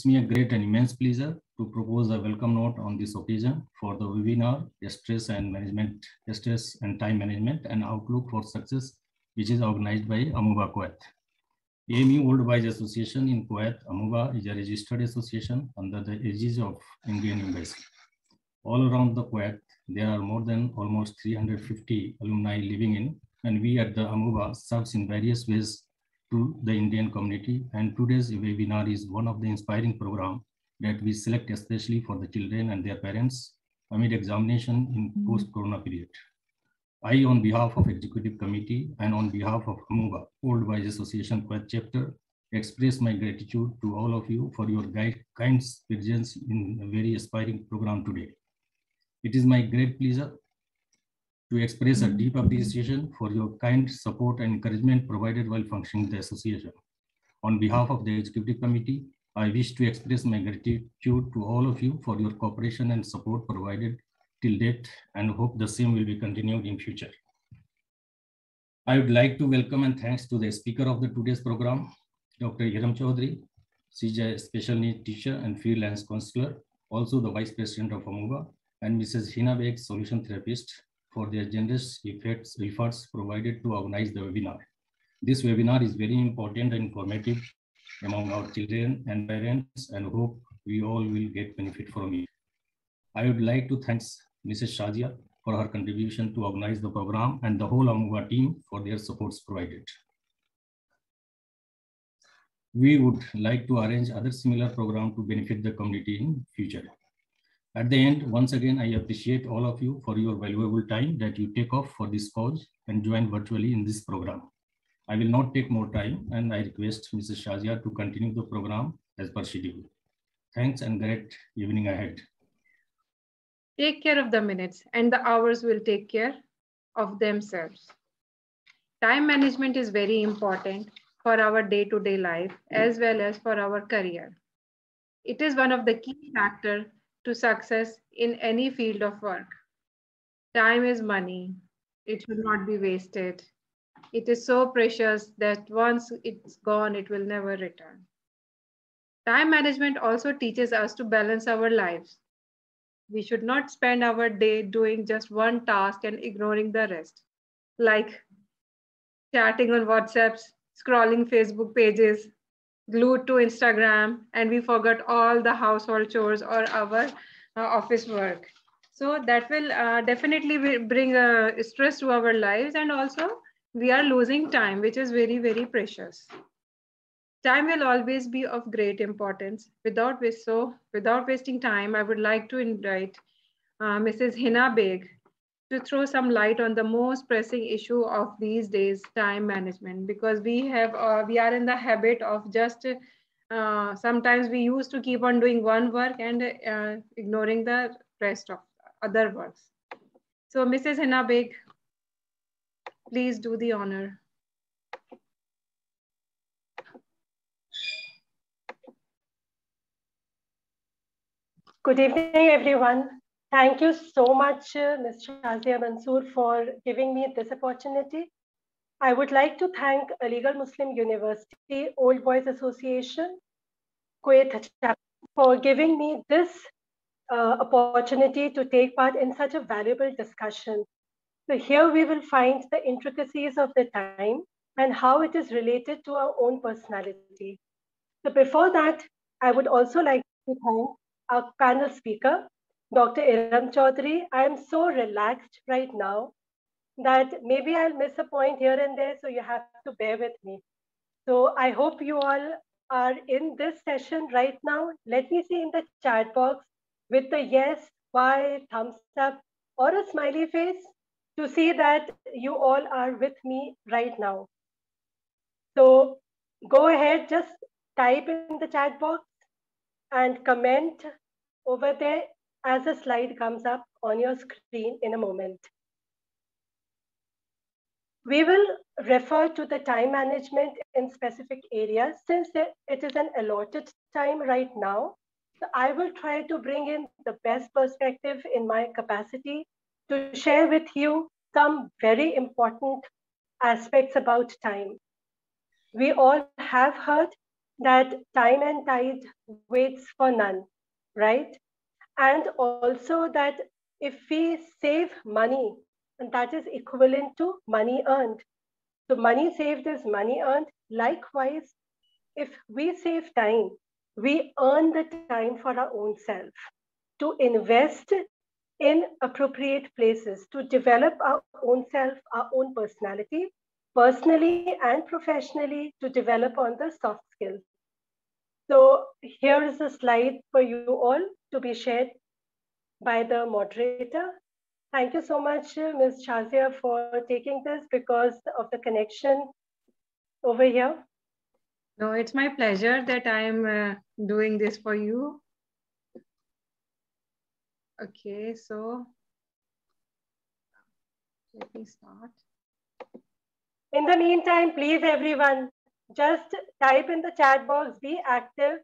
It's me a great and immense pleasure to propose a welcome note on this occasion for the webinar, Stress and Time Management and Outlook for Success, which is organized by Amuba Kuwait. AMU Old Boys Association in Kuwait, Amuba, is a registered association under the aegis of Indian Embassy. All around the Kuwait, there are more than almost 350 alumni living in, and we at the Amuba serves in various ways to the Indian community. And today's webinar is one of the inspiring programs that we select especially for the children and their parents amid examination in post-corona period. I, on behalf of Executive Committee and on behalf of Amuba Old Boys Association Kuwait chapter, express my gratitude to all of you for your kind presence in a very aspiring program today. It is my great pleasure to express a deep appreciation for your kind support and encouragement provided while functioning the association. On behalf of the Executive Committee, I wish to express my gratitude to all of you for your cooperation and support provided till date, and hope the same will be continued in future. I would like to welcome and thanks to the speaker of the today's program, Dr. Hiram Chaudhary. She's a special needs teacher and freelance counselor, also the Vice President of Amuba, and Mrs. Hina Beg, solution therapist, for their generous efforts provided to organize the webinar. This webinar is very important and informative among our children and parents, and hope we all will get benefit from it. I would like to thank Mrs. Shazia for her contribution to organize the program and the whole Amuba team for their supports provided. We would like to arrange other similar programs to benefit the community in future. At the end, once again, I appreciate all of you for your valuable time that you take off for this cause and join virtually in this program. I will not take more time, and I request Mrs. Shazia to continue the program as per schedule. Thanks and great evening ahead. Take care of the minutes, and the hours will take care of themselves. Time management is very important for our day-to-day life as well as for our career. It is one of the key factors to success in any field of work. Time is money. It should not be wasted. It is so precious that once it's gone, it will never return. Time management also teaches us to balance our lives. We should not spend our day doing just one task and ignoring the rest, like chatting on WhatsApp, scrolling Facebook pages, glued to Instagram, and we forgot all the household chores or our office work. So that will definitely bring stress to our lives, and also we are losing time, which is very, very precious. Time will always be of great importance. Without wasting time, I would like to invite Mrs. Hina Beg to throw some light on the most pressing issue of these days, time management, because we are in the habit of just sometimes we used to keep on doing one work and ignoring the rest of other works. So Mrs. Hina Beg, please do the honor. Good evening, everyone. Thank you so much, Ms. Shazia Mansoor, for giving me this opportunity. I would like to thank Aligarh Muslim University Old Boys Association, Kuwait, for giving me this opportunity to take part in such a valuable discussion. So here we will find the intricacies of the time and how it is related to our own personality. So before that, I would also like to thank our panel speaker, Dr. Hiram Chaudhary. I am so relaxed right now that maybe I'll miss a point here and there, so you have to bear with me. So I hope you all are in this session right now. Let me see in the chat box with the yes, bye, thumbs up, or a smiley face to see that you all are with me right now. So go ahead, just type in the chat box and comment over there as a slide comes up on your screen in a moment. We will refer to the time management in specific areas since it is an allotted time right now. So I will try to bring in the best perspective in my capacity to share with you some very important aspects about time. We all have heard that time and tide waits for none, right? And also that if we save money, and that is equivalent to money earned. So money saved is money earned. Likewise, if we save time, we earn the time for our own self to invest in appropriate places, to develop our own self, our own personality, personally and professionally, to develop on the soft skills. So here is a slide for you all to be shared by the moderator. Thank you so much, Ms. Shazia, for taking this because of the connection over here. No, it's my pleasure that I'm doing this for you. Okay, so let me start. In the meantime, please everyone, just type in the chat box, be active,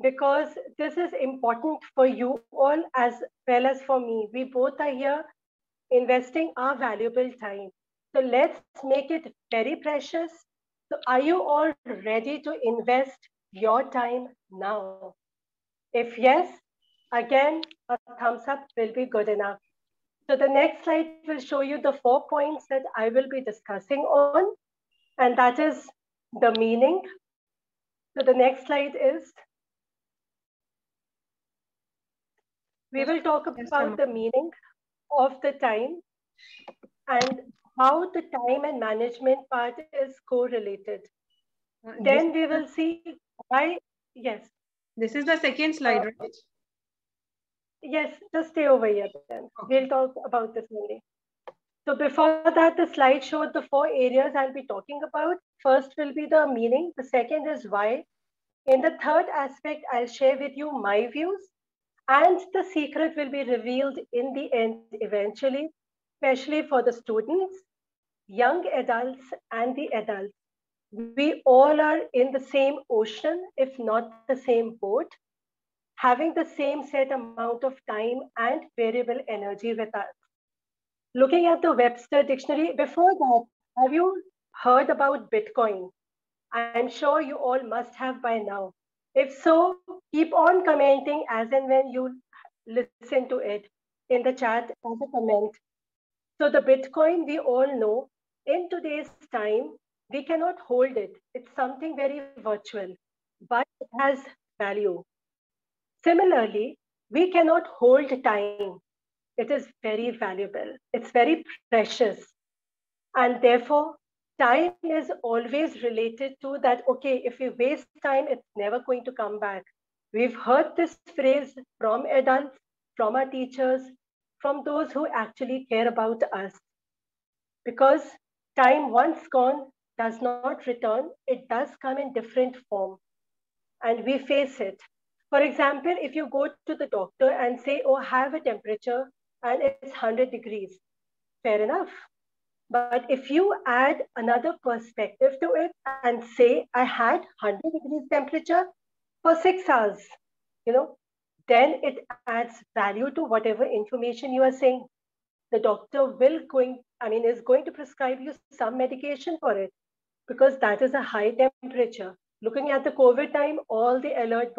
because this is important for you all as well as for me. We both are here investing our valuable time. So let's make it very precious. So are you all ready to invest your time now? If yes, again, a thumbs up will be good enough. So the next slide will show you the 4 points that I will be discussing on, and that is the meaning. So the next slide is, we will talk about the meaning of the time and how the time and management part is correlated. Then we will see why, yes. This is the second slide, right? Yes, just stay over here then. Okay. We'll talk about this only. So before that, the slide showed the 4 areas I'll be talking about. First will be the meaning. The second is why. In the third aspect, I'll share with you my views, and the secret will be revealed in the end eventually, especially for the students, young adults, and the adults. We all are in the same ocean, if not the same boat, having the same set amount of time and variable energy with us. Looking at the Webster dictionary, before that, have you heard about Bitcoin? I'm sure you all must have by now. If so, keep on commenting as and when you listen to it in the chat as a comment. So the Bitcoin, we all know, in today's time, we cannot hold it. It's something very virtual, but it has value. Similarly, we cannot hold time. It is very valuable. It's very precious. And therefore, time is always related to that, okay, if we waste time, it's never going to come back. We've heard this phrase from adults, from our teachers, from those who actually care about us. Because time once gone does not return, it does come in different form. And we face it. For example, if you go to the doctor and say, oh, I have a temperature and it's 100 degrees, fair enough. But if you add another perspective to it and say, I had 100 degrees temperature for 6 hours, then it adds value to whatever information you are saying. The doctor is going to prescribe you some medication for it because that is a high temperature. Looking at the COVID time, all the alert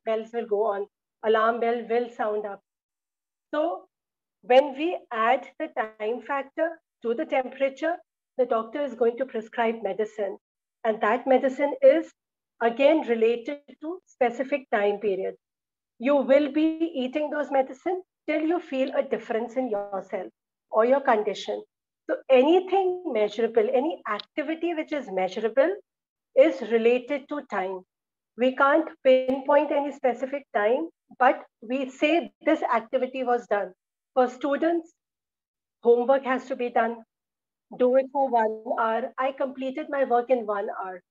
bells will go on. Alarm bell will sound up. So when we add the time factor to the temperature, the doctor is going to prescribe medicine. And that medicine is again related to specific time period. You will be eating those medicine till you feel a difference in yourself or your condition. So anything measurable, any activity which is measurable is related to time. We can't pinpoint any specific time, but we say this activity was done. For students, homework has to be done. Do it for 1 hour. I completed my work in 1 hour.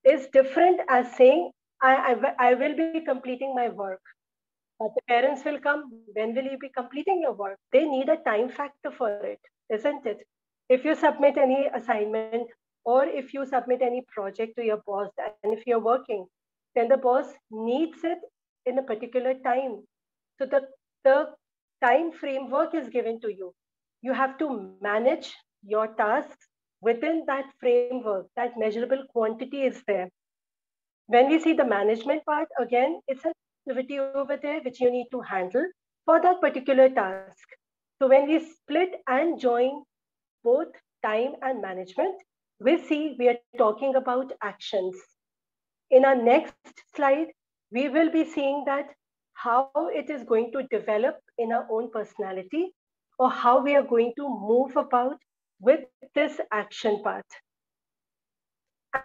Is different as saying, I will be completing my work. But the parents will come, when will you be completing your work? They need a time factor for it, isn't it? If you submit any assignment or if you submit any project to your boss and if you're working, then the boss needs it in a particular time. So the time framework is given to you. You have to manage your tasks within that framework. That measurable quantity is there. When we see the management part, again, it's an activity over there which you need to handle for that particular task. So when we split and join both time and management, we see we are talking about actions. In our next slide, we will be seeing that how it is going to develop in our own personality, or how we are going to move about with this action part.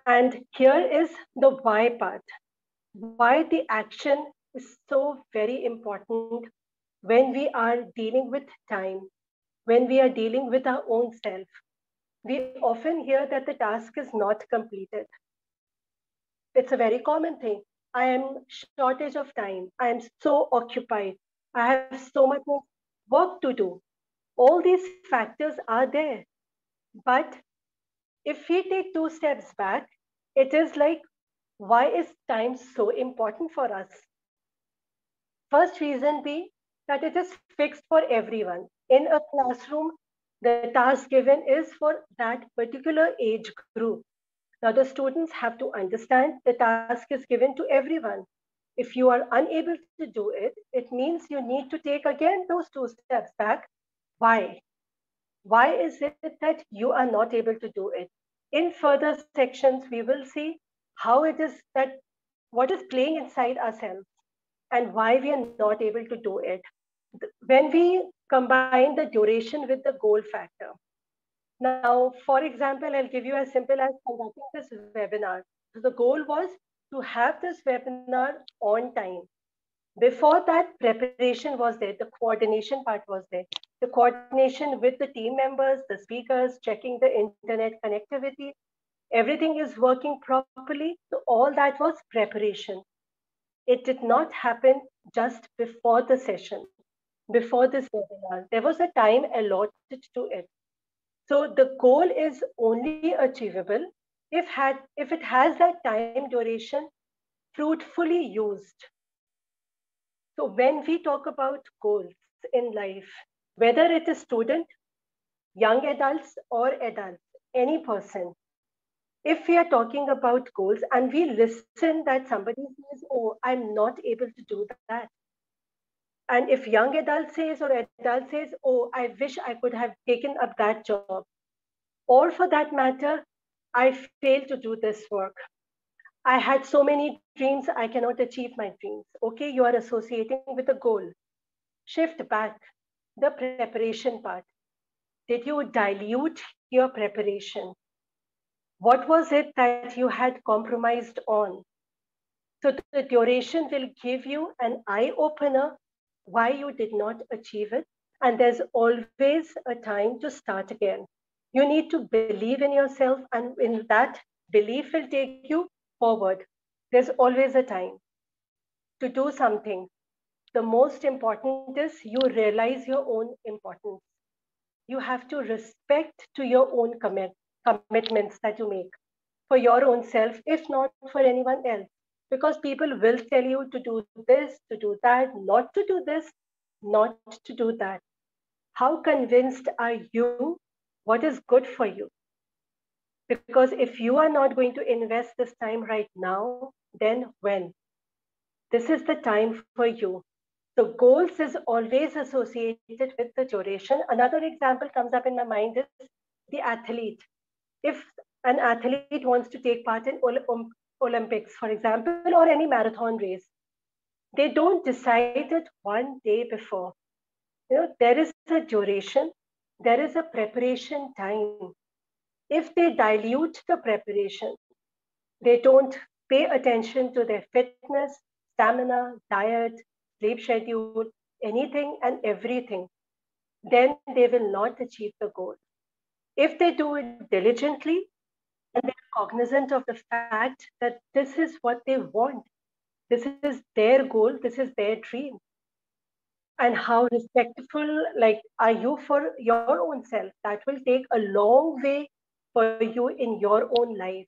And here is the why part. Why the action is so very important when we are dealing with time, when we are dealing with our own self. We often hear that the task is not completed. It's a very common thing. I am shortage of time. I am so occupied. I have so much work to do. All these factors are there. But if we take 2 steps back, it is like, why is time so important for us? First reason being that it is fixed for everyone. In a classroom, the task given is for that particular age group. Now, the students have to understand the task is given to everyone. If you are unable to do it, it means you need to take again those 2 steps back. Why? Why is it that you are not able to do it? In further sections, we will see how it is that what is playing inside ourselves and why we are not able to do it. When we combine the duration with the goal factor. Now, for example, I'll give you as simple as conducting this webinar. So the goal was to have this webinar on time. Before that, preparation was there, the coordination part was there. The coordination with the team members, the speakers, checking the internet connectivity, everything is working properly. So all that was preparation. It did not happen just before the session, before this webinar. There was a time allotted to it. So the goal is only achievable if it has that time duration fruitfully used. So when we talk about goals in life, whether it is student, young adults or adults, any person, if we are talking about goals and we listen that somebody says, oh, I'm not able to do that. And if young adult says or adult says, oh, I wish I could have taken up that job. Or for that matter, I failed to do this work. I had so many dreams, I cannot achieve my dreams. Okay, you are associating with a goal. Shift back the preparation part. Did you dilute your preparation? What was it that you had compromised on? So the duration will give you an eye opener why you did not achieve it. And there's always a time to start again. You need to believe in yourself, and in that belief will take you forward. There's always a time to do something. The most important is you realize your own importance. You have to respect to your own commitments that you make for your own self, if not for anyone else. Because people will tell you to do this, to do that, not to do this, not to do that. How convinced are you what is good for you? Because if you are not going to invest this time right now, then when? This is the time for you. So goals is always associated with the duration. Another example comes up in my mind is the athlete. If an athlete wants to take part in Olympics, for example, or any marathon race, they don't decide it one day before. There is a duration, there is a preparation time. If they dilute the preparation, they don't pay attention to their fitness, stamina, diet, sleep schedule, anything and everything, then they will not achieve the goal. If they do it diligently and they're cognizant of the fact that this is what they want, this is their goal, this is their dream, and how respectful are you for your own self, that will take a long way for you in your own life.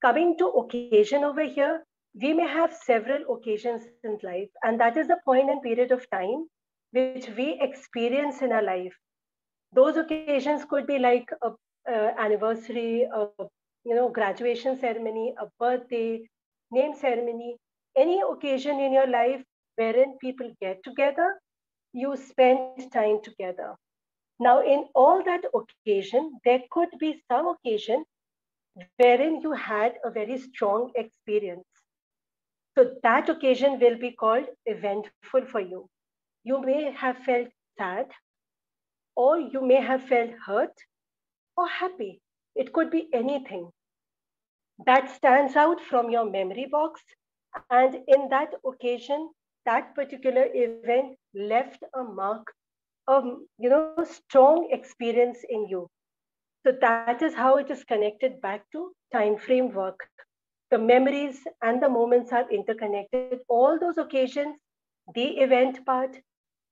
Coming to occasion over here, we may have several occasions in life, and that is the point and period of time which we experience in our life. Those occasions could be like a anniversary, a graduation ceremony, a birthday, name ceremony, any occasion in your life wherein people get together, you spend time together. Now, in all that occasion, there could be some occasion wherein you had a very strong experience. So that occasion will be called eventful for you. You may have felt sad, or you may have felt hurt or happy. It could be anything that stands out from your memory box. And in that occasion, that particular event left a mark, strong experience in you. So that is how it is connected back to time frame work. The memories and the moments are interconnected. All those occasions, the event part,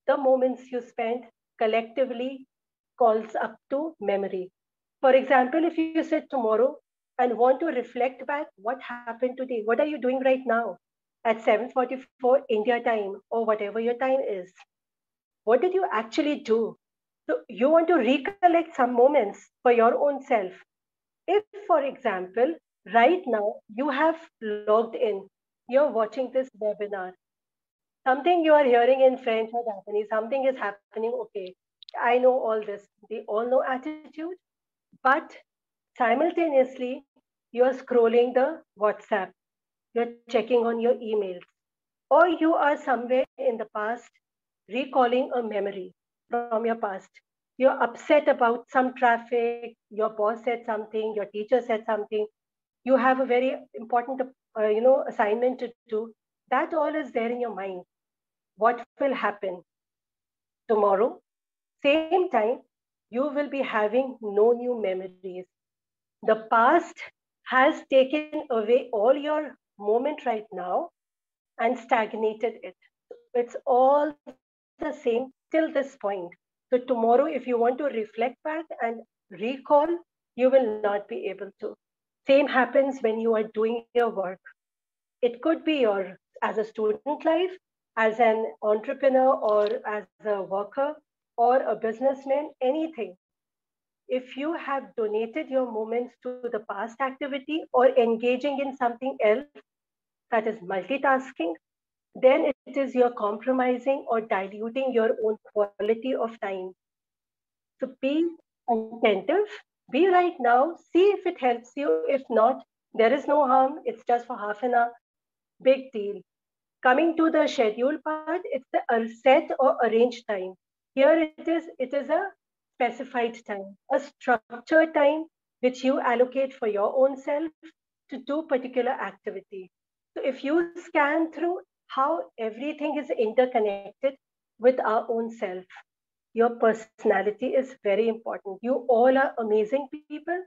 the moments you spend collectively calls up to memory. For example, if you sit tomorrow and want to reflect back what happened today, what are you doing right now at 7:44 India time or whatever your time is? What did you actually do? So you want to recollect some moments for your own self. If, for example, right now you have logged in, you're watching this webinar, something you are hearing in French or Japanese, something is happening, okay, I know all this, they all know attitude, but simultaneously, you're scrolling the WhatsApp, you're checking on your emails, or you are somewhere in the past recalling a memory from your past. You're upset about some traffic, your boss said something, your teacher said something, you have a very important assignment to do. That all is there in your mind. What will happen tomorrow? Same time, you will be having no new memories. The past has taken away all your moment right now and stagnated it. It's all the same till this point. So tomorrow, if you want to reflect back and recall, you will not be able to. Same happens when you are doing your work. It could be your as a student life, as an entrepreneur, or as a worker, or a businessman, anything. If you have donated your moments to the past activity or engaging in something else, that is multitasking, then it is you're compromising or diluting your own quality of time. So be attentive, be right now, see if it helps you. If not, there is no harm. It's just for half an hour. Big deal. Coming to the schedule part, it's the set or arranged time. Here it is a specified time, a structured time which you allocate for your own self to do particular activity. So if you scan through how everything is interconnected with our own self, your personality is very important. You all are amazing people.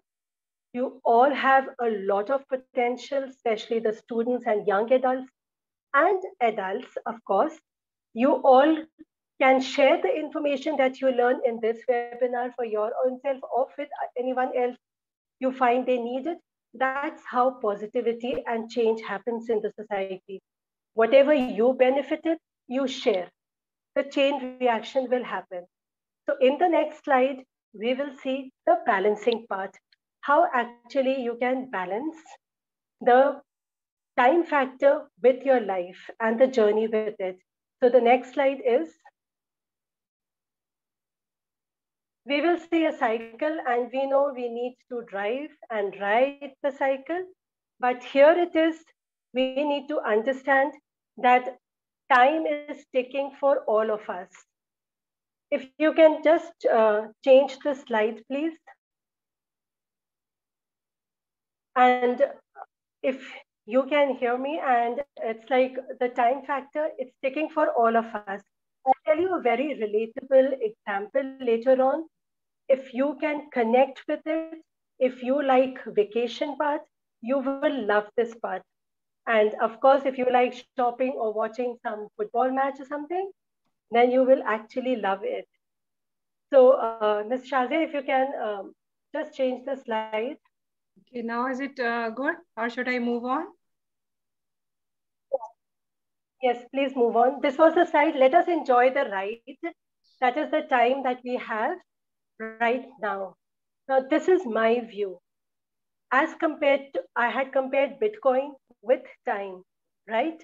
You all have a lot of potential, especially the students and young adults and adults, of course. You all can share the information that you learn in this webinar for your own self or with anyone else you find they need it. That's how positivity and change happens in the society. Whatever you benefited, you share. The chain reaction will happen. So in the next slide, we will see the balancing part, how actually you can balance the time factor with your life and the journey with it. So the next slide is, we will see a cycle and we know we need to drive and ride the cycle. But here it is, we need to understand that time is ticking for all of us. If you can just change the slide, please. And if you can hear me, and it's like the time factor, it's ticking for all of us. I'll tell you a very relatable example later on. If you can connect with it, if you like vacation part, you will love this part. And of course, if you like shopping or watching some football match or something, then you will actually love it. So Ms. Shazia, if you can just change the slide. Okay, now is it good or should I move on? Yes, please move on. This was the slide. Let us enjoy the ride. That is the time that we have right now. Now, this is my view. As compared to, I had compared Bitcoin with time, right?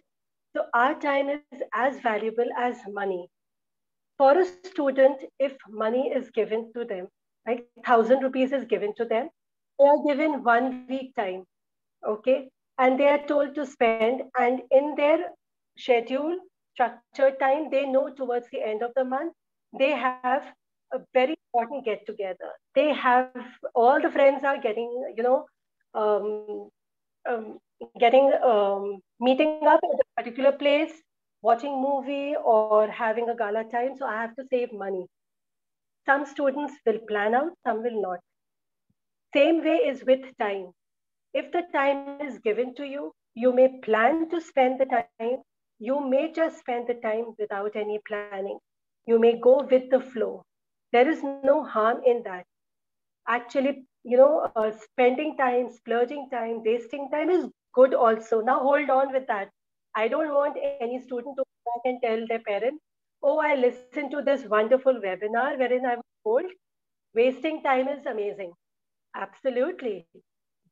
So our time is as valuable as money. For a student, if money is given to them, like 1,000 rupees is given to them, they are given 1 week time, okay? And they are told to spend, and in their schedule, structured time, they know towards the end of the month, they have a very important get together. They have all the friends are getting, um, um, getting meeting up at a particular place, watching movie or having a gala time. So I have to save money. Some students will plan out, some will not. Same way is with time. If the time is given to you, you may plan to spend the time. You may just spend the time without any planning. You may go with the flow. There is no harm in that. Actually, spending time, splurging time, wasting time is good also. Now hold on with that. I don't want any student to go back and tell their parents, oh, I listened to this wonderful webinar wherein I was told wasting time is amazing. Absolutely.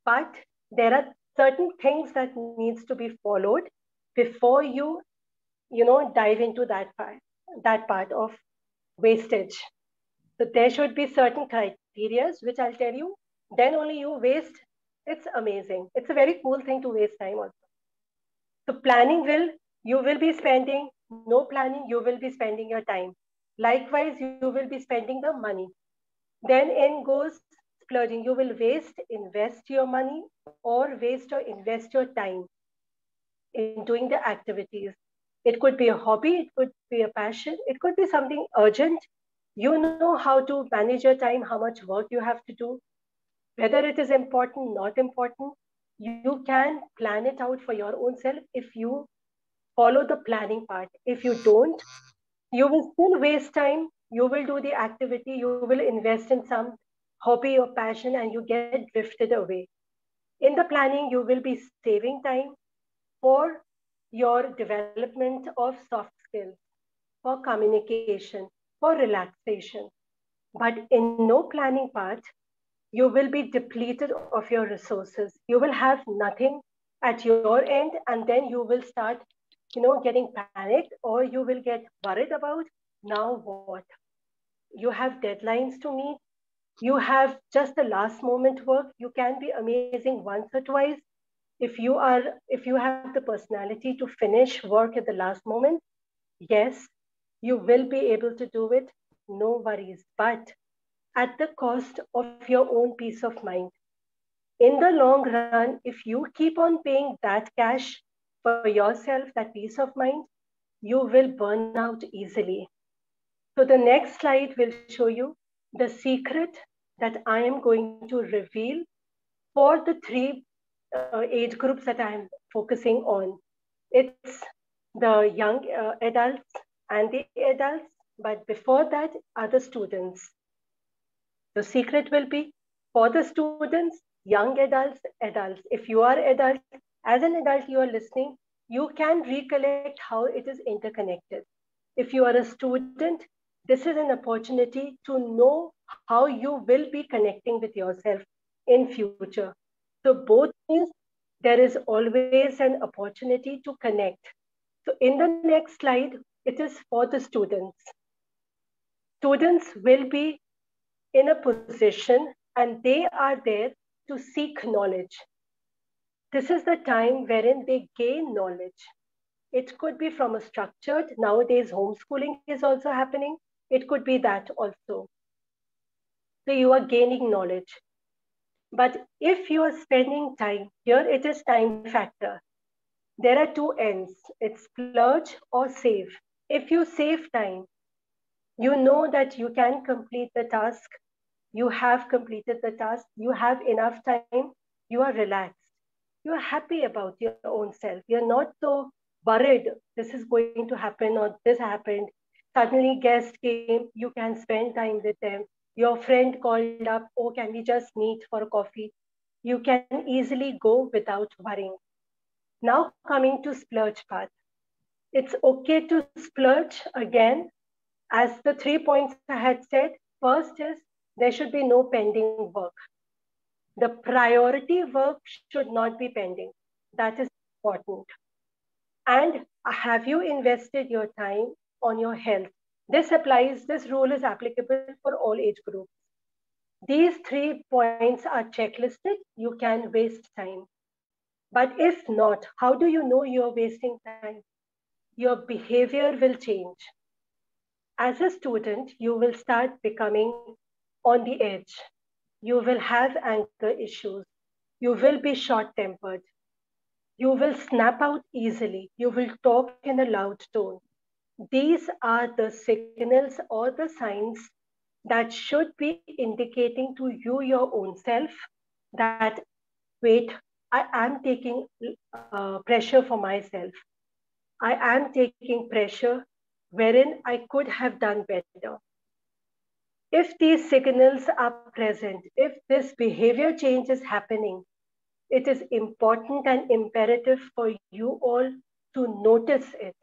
But there are certain things that needs to be followed before you dive into that part of wastage. So there should be certain criteria, which I'll tell you. Then only you waste. It's amazing. It's a very cool thing to waste time also. So you will be spending, no planning, you will be spending your time. Likewise, you will be spending the money. Then in goes splurging. You will invest your money or waste or invest your time in doing the activities. It could be a hobby, it could be a passion, it could be something urgent. You know how to manage your time, how much work you have to do, whether it is important, not important. You can plan it out for your own self if you follow the planning part. If you don't, you will still waste time. You will do the activity, you will invest in some hobby or passion, and you get drifted away. In the planning, you will be saving time for your development of soft skills, for communication, for relaxation. But in no planning part, you will be depleted of your resources. You will have nothing at your end, and then you will start, getting panicked, or you will get worried about now what. You have deadlines to meet. You have just the last moment work. You can be amazing once or twice. If you have the personality to finish work at the last moment, yes, you will be able to do it. No worries. But at the cost of your own peace of mind. In the long run, if you keep on paying that cash for yourself, that peace of mind, you will burn out easily. So the next slide will show you the secret that I am going to reveal for the three age groups that I am focusing on. It's the young adults and the adults, but before that are the students. The secret will be for the students, young adults, adults. If you are adult, as an adult you are listening, you can recollect how it is interconnected. If you are a student, this is an opportunity to know how you will be connecting with yourself in future. So both ways, there is always an opportunity to connect. So in the next slide, it is for the students. Students will be in a position and they are there to seek knowledge. This is the time wherein they gain knowledge. It could be from a structured, nowadays homeschooling is also happening. It could be that also. So you are gaining knowledge. But if you are spending time, here it is time factor. There are two ends. It's splurge or save. If you save time, you know that you can complete the task. You have completed the task. You have enough time. You are relaxed. You are happy about your own self. You're not so worried this is going to happen or this happened. Suddenly guest came, you can spend time with them. Your friend called up, oh, can we just meet for a coffee? You can easily go without worrying. Now coming to splurge part. It's okay to splurge again. As the 3 points I had said, first is there should be no pending work. The priority work should not be pending. That is important. And have you invested your time on your health? This rule is applicable for all age groups. These 3 points are checklisted. You can waste time. But if not, how do you know you're wasting time? Your behavior will change. As a student, you will start becoming on the edge. You will have anger issues. You will be short-tempered. You will snap out easily. You will talk in a loud tone. These are the signals or the signs that should be indicating to you, your own self, that, wait, I am taking pressure for myself. I am taking pressure wherein I could have done better. If these signals are present, if this behavior change is happening, it is important and imperative for you all to notice it.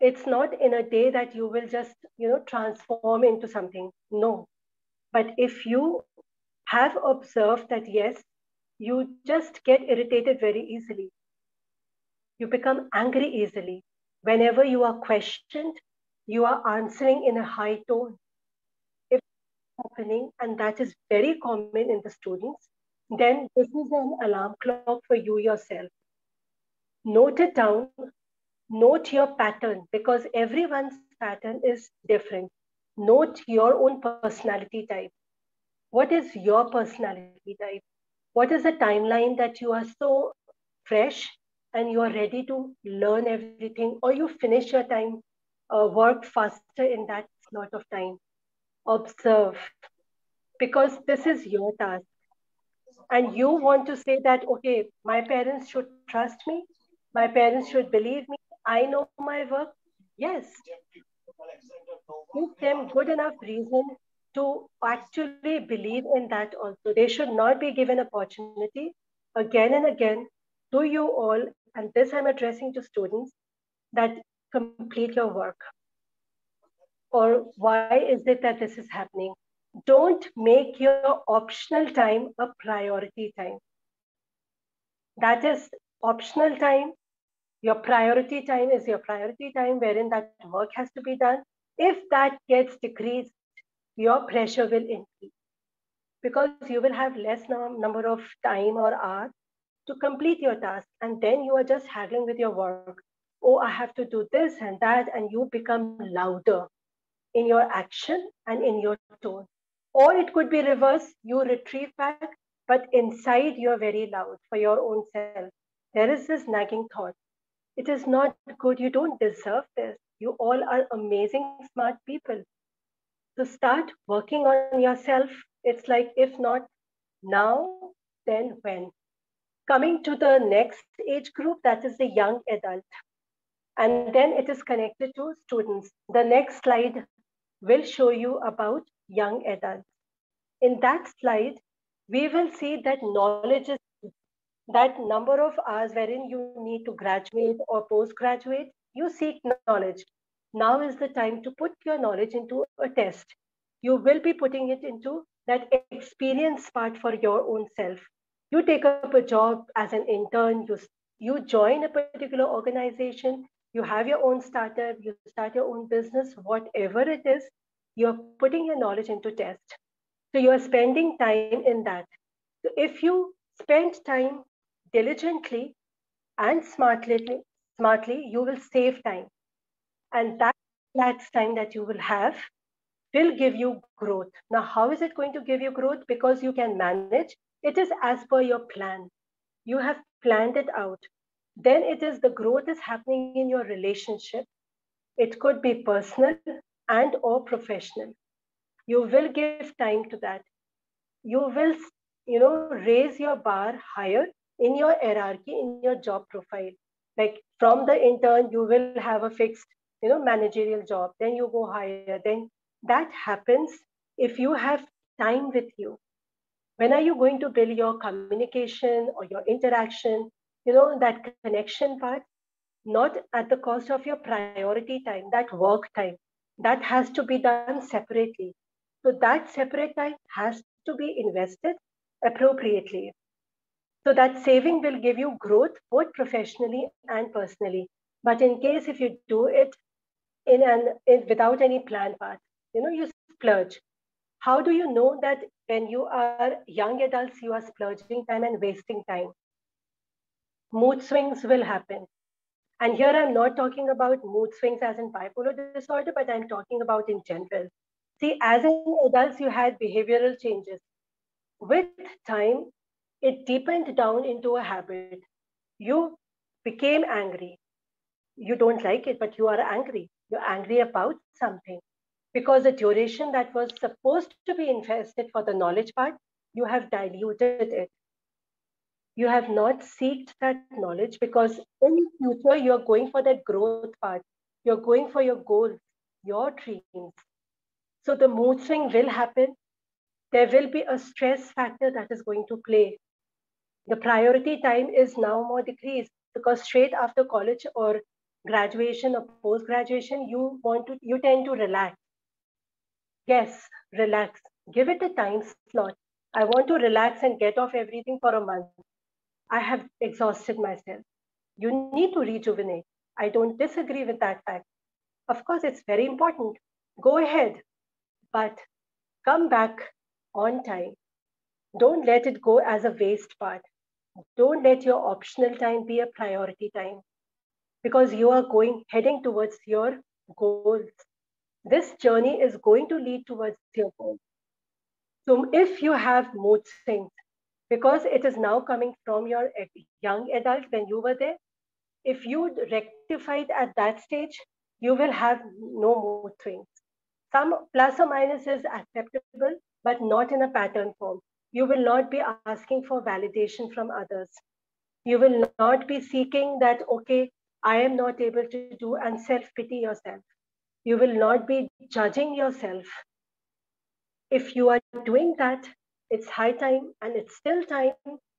It's not in a day that you will just, transform into something. No. But if you have observed that, yes, you just get irritated very easily. You become angry easily. Whenever you are questioned, you are answering in a high tone. If it's happening, and that is very common in the students, then this is an alarm clock for you yourself. Note it down. Note your pattern, because everyone's pattern is different. Note your own personality type. What is your personality type? What is the timeline that you are so fresh and you are ready to learn everything, or you finish your time, work faster in that slot of time? Observe, because this is your task. And you want to say that, okay, my parents should trust me. My parents should believe me. I know my work. Yes. Give them good enough reason to actually believe in that also. They should not be given opportunity again and again. Do you all, and this I'm addressing to students, that complete your work? Or why is it that this is happening? Don't make your optional time a priority time. That is optional time. Your priority time is your priority time, wherein that work has to be done. If that gets decreased, your pressure will increase, because you will have less number of time or hours to complete your task. And then you are just haggling with your work. Oh, I have to do this and that. And you become louder in your action and in your tone. Or it could be reverse. You retrieve back, but inside you're very loud for your own self. There is this nagging thought. It is not good. You don't deserve this. You all are amazing, smart people. So start working on yourself. It's like, if not now, then when? Coming to the next age group, that is the young adult. And then it is connected to students. The next slide will show you about young adults. In that slide, we will see that knowledge is that number of hours wherein you need to graduate or postgraduate, you seek knowledge. Now is the time to put your knowledge into a test. You will be putting it into that experience part for your own self. You take up a job as an intern, you join a particular organization, you have your own startup, you start your own business, whatever it is, you're putting your knowledge into test. So you're spending time in that. So if you spend time diligently and smartly, you will save time. And that's time that you will have will give you growth. Now, how is it going to give you growth? Because you can manage. It is as per your plan. You have planned it out. Then it is the growth is happening in your relationship. It could be personal and or professional. You will give time to that. You will, raise your bar higher in your hierarchy, in your job profile. Like from the intern, you will have a fixed, managerial job. Then you go higher. Then that happens if you have time with you. When are you going to build your communication or your interaction, that connection part? Not at the cost of your priority time, that work time. That has to be done separately. So that separate time has to be invested appropriately. So that saving will give you growth both professionally and personally. But in case if you do it without any planned path, you splurge. How do you know that when you are young adults, you are splurging time and wasting time? Mood swings will happen. And here I'm not talking about mood swings as in bipolar disorder, but I'm talking about in general. See, as in adults, you had behavioral changes. With time, it deepened down into a habit. You became angry. You don't like it, but you are angry. You're angry about something. Because the duration that was supposed to be invested for the knowledge part, you have diluted it. You have not seeked that knowledge because in future you're going for that growth part. You're going for your goals, your dreams. So the mood swing will happen. There will be a stress factor that is going to play. The priority time is now more decreased because straight after college or graduation or post graduation, you tend to relax. Yes, relax. Give it a time slot. I want to relax and get off everything for a month. I have exhausted myself. You need to rejuvenate. I don't disagree with that fact. Of course, it's very important. Go ahead, but come back on time. Don't let it go as a waste part. Don't let your optional time be a priority time because you are heading towards your goals. This journey is going to lead towards your goals. So if you have mood swings, because it is now coming from your young adult when you were there, if you rectify it at that stage, you will have no mood swings. Some plus or minus is acceptable, but not in a pattern form. You will not be asking for validation from others. You will not be seeking that, okay, I am not able to do, and self-pity yourself. You will not be judging yourself. If you are doing that, it's high time and it's still time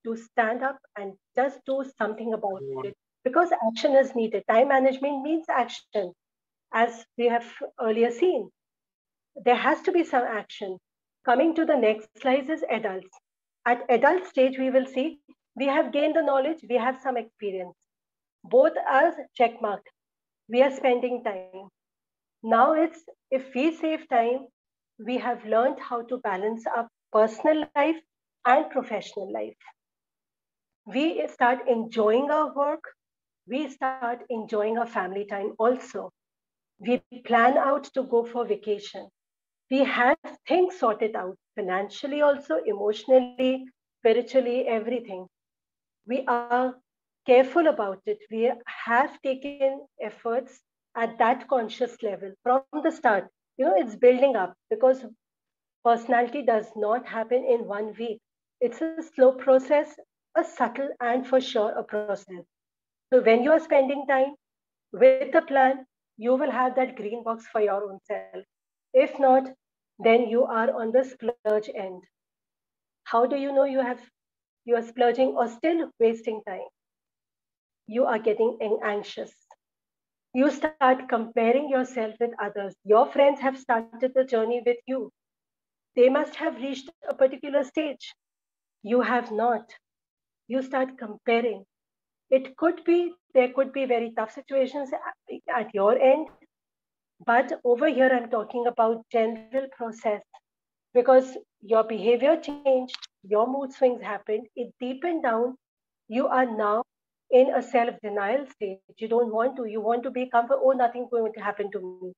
to stand up and just do something about it because action is needed. Time management means action, as we have earlier seen. There has to be some action. Coming to the next slide is adults. At adult stage, we will see we have gained the knowledge, we have some experience. Both are checkmarked. We are spending time. Now it's if we save time, we have learned how to balance our personal life and professional life. We start enjoying our work. We start enjoying our family time also. We plan out to go for vacation. We have things sorted out financially also, emotionally, spiritually, everything. We are careful about it. We have taken efforts at that conscious level from the start. It's building up because personality does not happen in 1 week. It's a slow process, a subtle and for sure a process. So when you are spending time with a plan, you will have that green box for your own self. If not, then you are on the splurge end. How do you know you are splurging or still wasting time? You are getting anxious. You start comparing yourself with others. Your friends have started the journey with you. They must have reached a particular stage. You have not. You start comparing. There could be very tough situations at your end, but over here I'm talking about general process because your behavior changed, your mood swings happened, it deepened down. You are now in a self-denial stage. You don't want to. You want to be comfort. Oh, nothing's going to happen to me.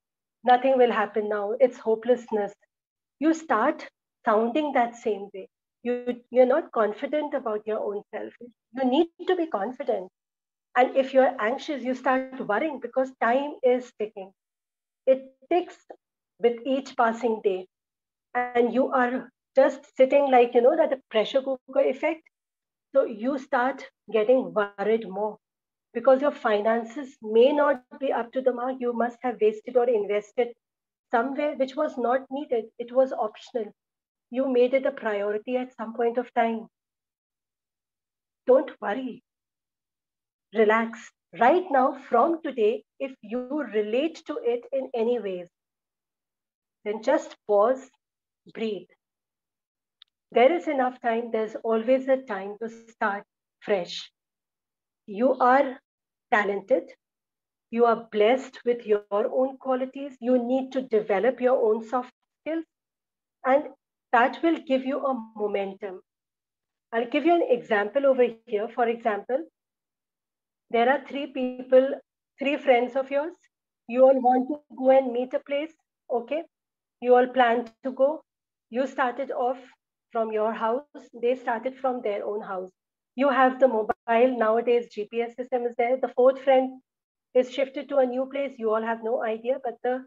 Nothing will happen now. It's hopelessness. You start sounding that same way. You're not confident about your own self. You need to be confident. And if you're anxious, you start worrying because time is ticking. It ticks with each passing day. And you are just sitting like, that pressure cooker effect. So you start getting worried more because your finances may not be up to the mark. You must have wasted or invested somewhere which was not needed. It was optional. You made it a priority at some point of time. Don't worry. Relax. Right now, from today, if you relate to it in any ways, then just pause, breathe. There is enough time. There's always a time to start fresh. You are talented. You are blessed with your own qualities. You need to develop your own soft skills, and that will give you a momentum. I'll give you an example over here. For example, there are three friends of yours. You all want to go and meet a place, okay? You all plan to go. You started off from your house. They started from their own house. You have the mobile. Nowadays, GPS system is there. The fourth friend is shifted to a new place. You all have no idea, but the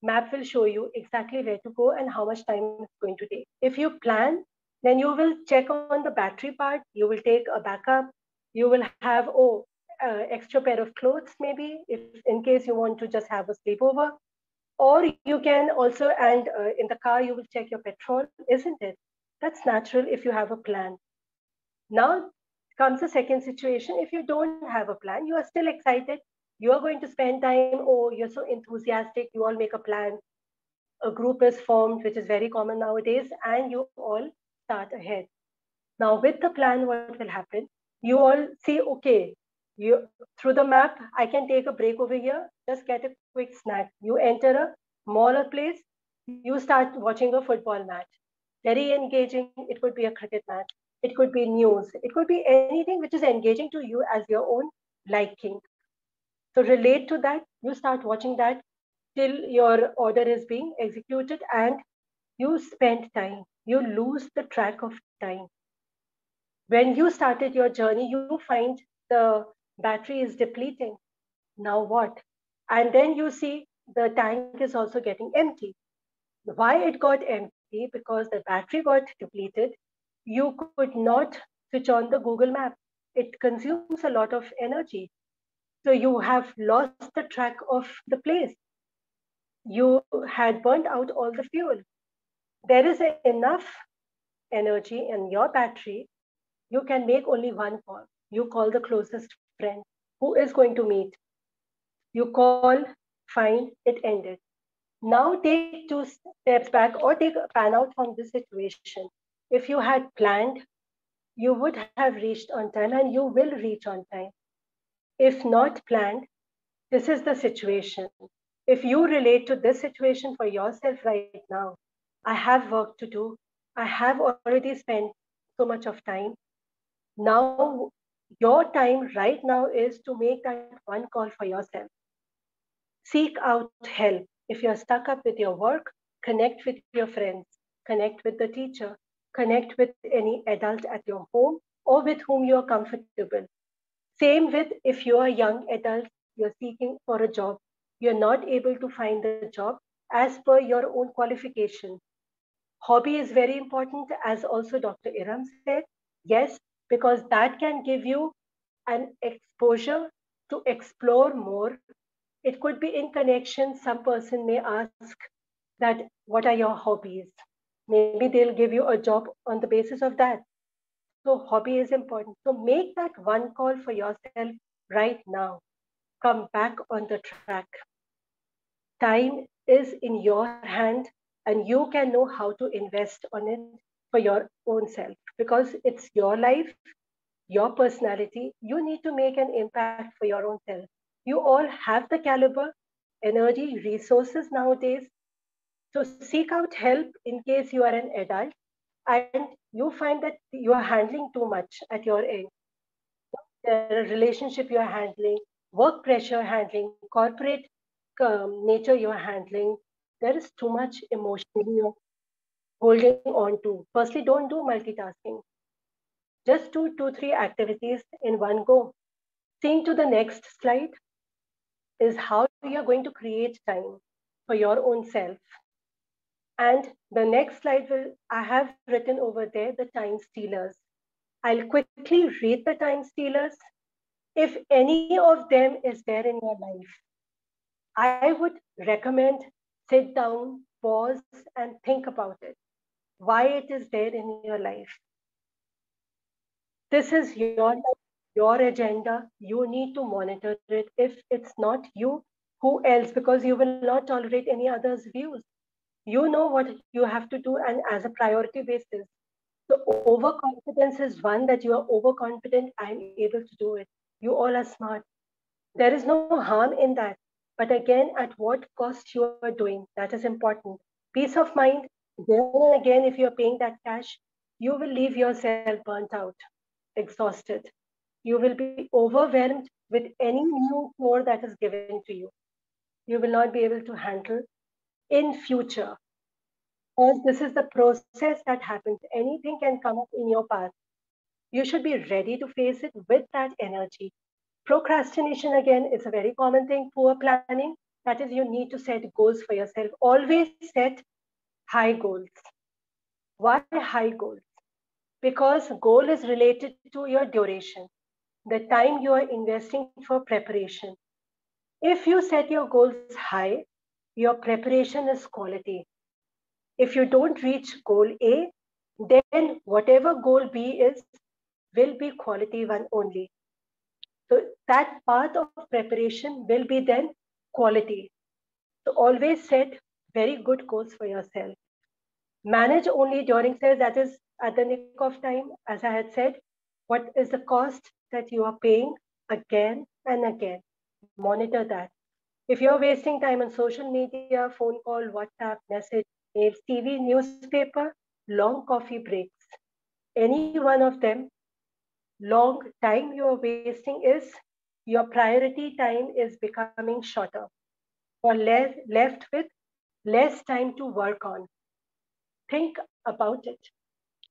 map will show you exactly where to go and how much time it's going to take. If you plan, then you will check on the battery part. You will take a backup. You will have, extra pair of clothes, maybe, if in case you want to just have a sleepover. Or you can also, and in the car, you will check your petrol, isn't it? That's natural if you have a plan. Now comes the second situation. If you don't have a plan, you are still excited. You are going to spend time. Oh, you're so enthusiastic. You all make a plan. A group is formed, which is very common nowadays, and you all start ahead. Now, with the plan, what will happen? You all see, okay, you through the map, I can take a break over here, just get a quick snack. You enter a mall or place, you start watching a football match. Very engaging. It could be a cricket match. It could be news. It could be anything which is engaging to you as your own liking. So relate to that. You start watching that till your order is being executed, and you spend time. You lose the track of time. When you started your journey, you find the battery is depleting. Now what? And then you see the tank is also getting empty. Why it got empty? Because the battery got depleted. You could not switch on the Google Map. It consumes a lot of energy. So you have lost the track of the place. You had burnt out all the fuel. There is enough energy in your battery. You can make only one call. You call the closest friend who is going to meet. You call, find, it ended. Now take two steps back or take a pan out from this situation. If you had planned, you would have reached on time and you will reach on time. If not planned, this is the situation. If you relate to this situation for yourself right now, I have work to do. I have already spent so much of time. Now, your time right now is to make that one call for yourself. Seek out help. If you're stuck up with your work, connect with your friends, connect with the teacher, connect with any adult at your home or with whom you're comfortable. Same with if you're a young adult, you're seeking for a job, you're not able to find the job as per your own qualification. Hobby is very important, as also Dr. Iram said. Yes, because that can give you an exposure to explore more. It could be in connection. Some person may ask that, what are your hobbies? Maybe they'll give you a job on the basis of that. So hobby is important. So make that one call for yourself right now. Come back on the track. Time is in your hand and you can know how to invest on it for your own self, because it's your life, your personality. You need to make an impact for your own self. You all have the caliber, energy, resources nowadays. So seek out help in case you are an adult and you find that you are handling too much at your end. The relationship you are handling, work pressure handling, corporate nature you are handling. There is too much emotion you're holding on to. Firstly, don't do multitasking. Just do 2-3 activities in one go. Seeing to the next slide is how you're going to create time for your own self. And the next slide I have written over there, the time stealers. I'll quickly read the time stealers. If any of them is there in your life, I would recommend sit down, pause, and think about it. Why it is there in your life. This is your life, your agenda. You need to monitor it. If it's not you, who else? Because you will not tolerate any other's views. You know what you have to do and as a priority basis. So overconfidence is one, that you are overconfident, I'm able to do it. You all are smart. There is no harm in that. But again, at what cost you are doing, that is important. Peace of mind, again and again, if you're paying that cash, you will leave yourself burnt out, exhausted. You will be overwhelmed with any new chore that is given to you. You will not be able to handle in future. Because this is the process that happens. Anything can come up in your path. You should be ready to face it with that energy. Procrastination, again, is a very common thing. Poor planning, that is, you need to set goals for yourself. Always set high goals. Why high goals? Because goal is related to your duration, the time you are investing for preparation. If you set your goals high, your preparation is quality. If you don't reach goal A, then whatever goal B is will be quality one only. So that path of preparation will be then quality. So always set very good goals for yourself. Manage only during sales, that is at the nick of time. As I had said, what is the cost that you are paying again and again? Monitor that. If you're wasting time on social media, phone call, WhatsApp, message, mails, TV, newspaper, long coffee breaks, any one of them, long time you are wasting is your priority time is becoming shorter. Or left with less time to work on. Think about it.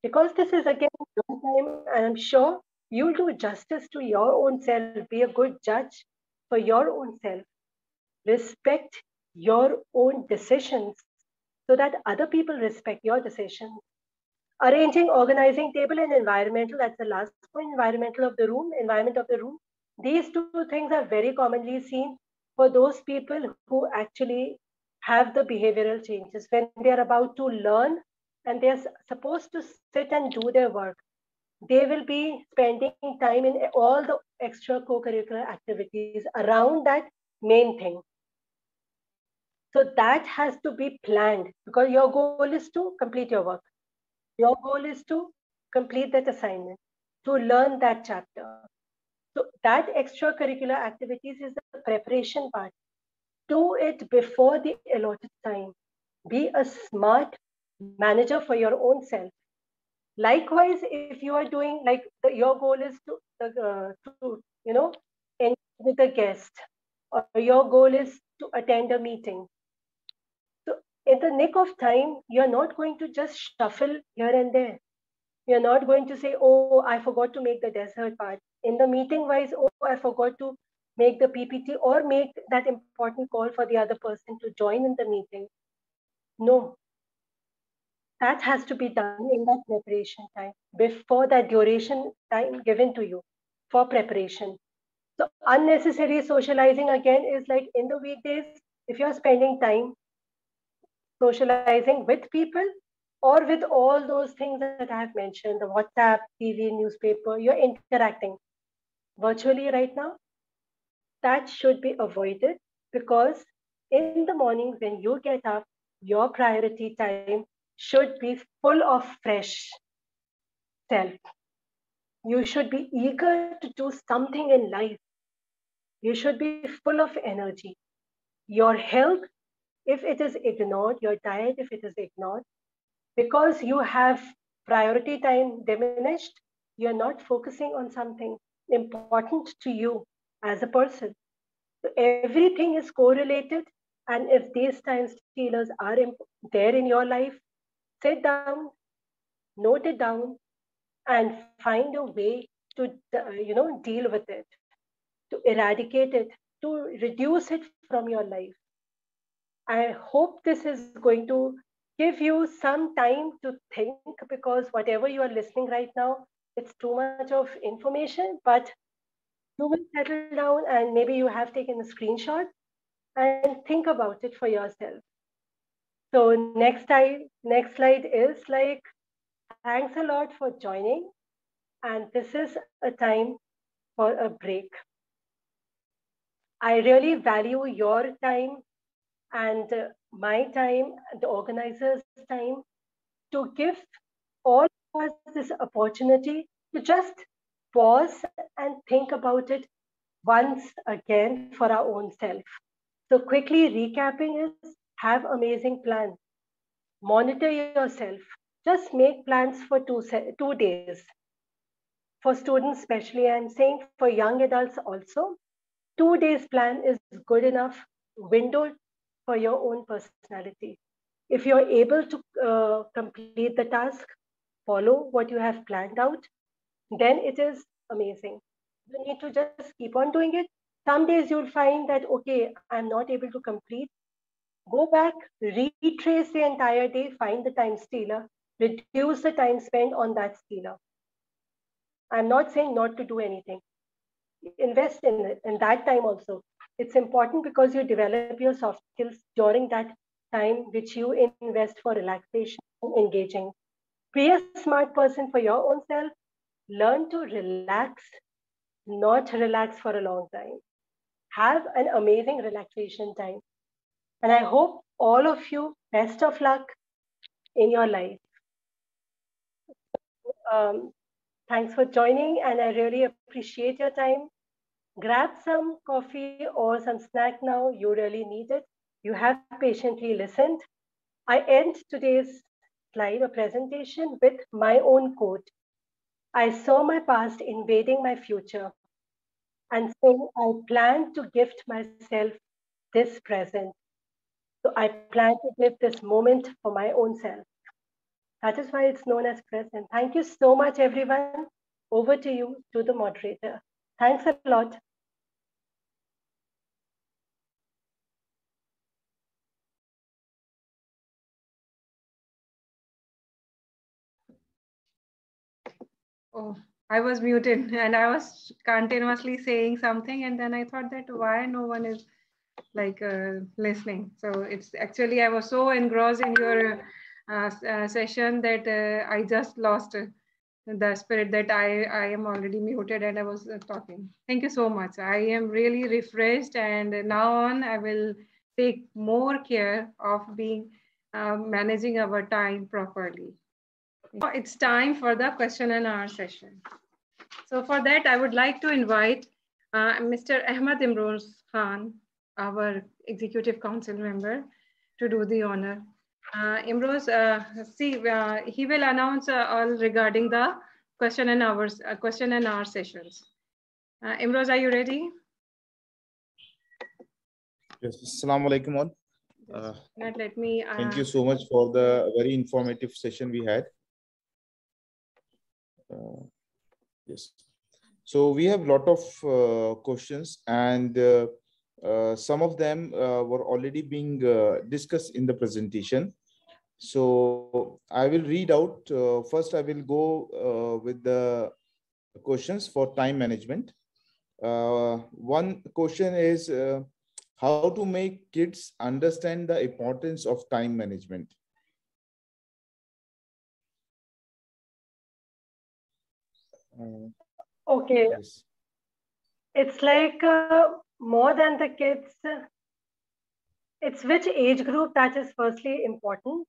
Because this is again your time, and I'm sure you'll do justice to your own self. Be a good judge for your own self. Respect your own decisions so that other people respect your decisions. Arranging, organizing table and environmental, that's the last point, environment of the room. These two things are very commonly seen for those people who actually have the behavioral changes. When they're about to learn and they're supposed to sit and do their work, they will be spending time in all the extra co-curricular activities around that main thing. So that has to be planned, because your goal is to complete your work. Your goal is to complete that assignment, to learn that chapter. So that extracurricular activities is the preparation part. Do it before the allotted time. Be a smart manager for your own self. Likewise, if you are doing like your goal is to engage with a guest, or your goal is to attend a meeting. So in the nick of time, you're not going to just shuffle here and there. You're not going to say, oh, I forgot to make the dessert part. In the meeting wise, oh, I forgot to make the PPT or make that important call for the other person to join in the meeting. No, that has to be done in that preparation time, before that duration time given to you for preparation. So unnecessary socializing again is like in the weekdays, if you're spending time socializing with people or with all those things that I have mentioned, the WhatsApp, TV, newspaper, you're interacting virtually right now, that should be avoided, because in the morning when you get up, your priority time should be full of fresh self. You should be eager to do something in life. You should be full of energy. Your health, if it is ignored, your diet, if it is ignored, because you have priority time diminished, you're not focusing on something important to you as a person. So everything is correlated. And if these time stealers are there in your life, sit down, note it down, and find a way to deal with it, to eradicate it, to reduce it from your life. I hope this is going to give you some time to think, because whatever you are listening right now, it's too much of information, but you will settle down and maybe you have taken a screenshot and think about it for yourself. So next slide is like, thanks a lot for joining. And this is a time for a break. I really value your time and my time, the organizer's time, to give all us this opportunity to just pause and think about it once again for our own self. So quickly recapping is have amazing plans. Monitor yourself. Just make plans for 2 days. For students especially, I'm saying for young adults also, 2 days plan is good enough window for your own personality. If you're able to complete the task, follow what you have planned out, then it is amazing. You need to just keep on doing it. Some days you'll find that, okay, I'm not able to complete. Go back, retrace the entire day, find the time stealer, reduce the time spent on that stealer. I'm not saying not to do anything. Invest in it, in that time also. It's important because you develop your soft skills during that time which you invest for relaxation, engaging. Be a smart person for your own self. Learn to relax, not relax for a long time. Have an amazing relaxation time. And I hope all of you best of luck in your life. Um, Thanks for joining, and I really appreciate your time. Grab some coffee or some snack now. You really need it. You have patiently listened. I end today's slide or presentation with my own quote. I saw my past invading my future, and so I plan to gift myself this present. So I plan to give this moment for my own self. That is why it's known as present. Thank you so much, everyone. Over to you, to the moderator. Thanks a lot. Oh, I was muted and I was continuously saying something, and then I thought that why no one is like listening. So it's actually I was so engrossed in your session that I just lost the spirit that I am already muted and I was talking. Thank you so much. I am really refreshed, and now on I will take more care of being managing our time properly. Now it's time for the question and answer session. So for that, I would like to invite Mr. Ahmad Imroz Khan, our Executive Council member, to do the honor. Imroz, he will announce all regarding the question and answer sessions. Imroz, are you ready? Yes, Assalamu alaikum all. Let me. Thank you so much for the very informative session we had. Yes. So we have a lot of questions, and some of them were already being discussed in the presentation. So I will read out. First, I will go with the questions for time management. One question is how to make kids understand the importance of time management. Okay. Yes. It's like more than the kids. It's which age group that is firstly important,